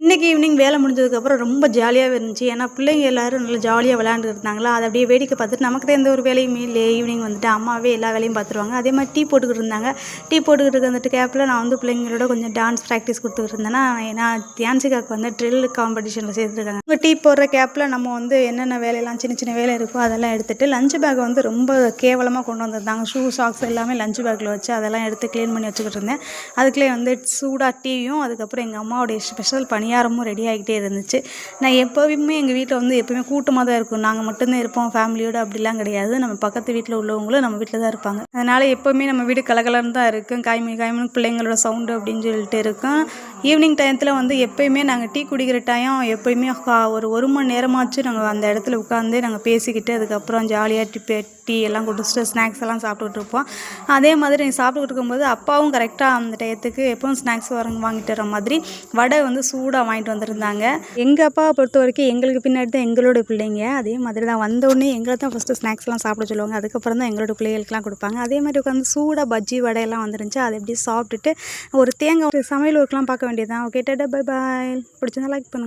இன்றைக்கி ஈவினிங் வேலை முடிஞ்சதுக்கப்புறம் ரொம்ப ஜாலியாகவே இருந்துச்சு. ஏன்னா பிள்ளைங்க எல்லோரும் நல்லா ஜாலியாக விளையாண்டுட்டு இருந்தாங்களா, அதை அப்படியே வேடிக்கை பார்த்துட்டு நமக்கு தான் எந்த ஒரு வேலையுமே இல்லையே. ஈவினிங் வந்துட்டு அம்மாவே எல்லா வேலையும் பார்த்துருவாங்க. அதே மாதிரி டீ போட்டுக்கிட்டு இருந்தாங்க. டீ போட்டுக்கிட்டு வந்துட்டு கேப்பில் நான் வந்து பிள்ளைங்களோட கொஞ்சம் டான்ஸ் ப்ராக்டிஸ் கொடுத்துக்கிட்டு இருந்தேன்னா, ஏன்னா தியான்சிகாவுக்கு வந்து ட்ரில் காம்படிஷனில் சேர்த்துருக்காங்க. இப்போ டீ போடுற கேப்பில் நம்ம வந்து என்னென்ன வேலையெல்லாம் சின்ன சின்ன வேலை இருக்கோ அதெல்லாம் எடுத்துகிட்டு லஞ்ச் பேக் வந்து ரொம்ப கேவலமாக கொண்டு வந்திருந்தாங்க. ஷூ சாக்ஸ் எல்லாமே லஞ்ச் பேக்கில் வச்சு அதெல்லாம் எடுத்து க்ளீன் பண்ணி வச்சுக்கிட்டு இருந்தேன். அதுக்குள்ளே வந்து சூடாக டீயும் அதுக்கப்புறம் எங்கள் அம்மாவுடைய ஸ்பெஷல் பணியாரமும் ரெடி ஆகிட்டே இருந்துச்சு. நான் எப்போவுமே எங்கள் வீட்டில் வந்து எப்போயுமே கூட்டமாக தான் இருக்கும். நாங்கள் மட்டும்தான் இருப்போம் ஃபேமிலியோடு, அப்படிலாம் கிடையாது. நம்ம பக்கத்து வீட்டில் உள்ளவங்களும் நம்ம வீட்டில் தான் இருப்பாங்க. அதனால் எப்போவுமே நம்ம வீடு கலகலன்னு தான் இருக்கும். காய்மணி பிள்ளைங்களோட சவுண்டு அப்படின்னு சொல்லிட்டு இருக்கும். ஈவினிங் டயத்தில் வந்து எப்போயுமே நாங்கள் டீ குடிக்கிற டைம் எப்போயுமே ஒரு மணி நேரமாச்சு நாங்கள் அந்த இடத்துல உட்காந்து நாங்கள் பேசிக்கிட்டு அதுக்கப்புறம் ஜாலியாக டீ எல்லாம் குடிச்சிட்டு ஸ்நாக்ஸ் எல்லாம் சாப்பிட்டுட்டு இருப்போம். அதே மாதிரி சாப்பிட்டுக்கிட்டு இருக்கும்போது அப்பாவும் கரெக்டாக அந்த டயத்துக்கு எப்பவும் ஸ்நாக்ஸ் வாங்கிட்டு வர மாதிரி வடை வந்து சூடாக வாங்கிட்டு வந்திருந்தாங்க. எங்கள் அப்பாவை பொறுத்த வரைக்கும் எங்களுக்கு பின்னாடி தான் எங்களோட பிள்ளைங்க. அதே மாதிரி தான் வந்தோடனே எங்களை தான் ஃபஸ்ட்டு ஸ்நாக்ஸ்லாம் சாப்பிட சொல்லுவாங்க. அதுக்கப்புறம் தான் எங்களோட பிள்ளைகளுக்குலாம் கொடுப்பாங்க. அதே மாதிரி உட்காந்து சூடாக பஜ்ஜி வடையெல்லாம் வந்துருந்துச்சு. அதை எப்படி சாப்பிட்டுட்டு ஒரு தேங்காய் சமையல் ஒர்க்லாம் பார்க்க வேண்டியது தான். Okay, Tata, bye bye. பிடிச்சிருந்தா லைக் பண்ணுங்கள்.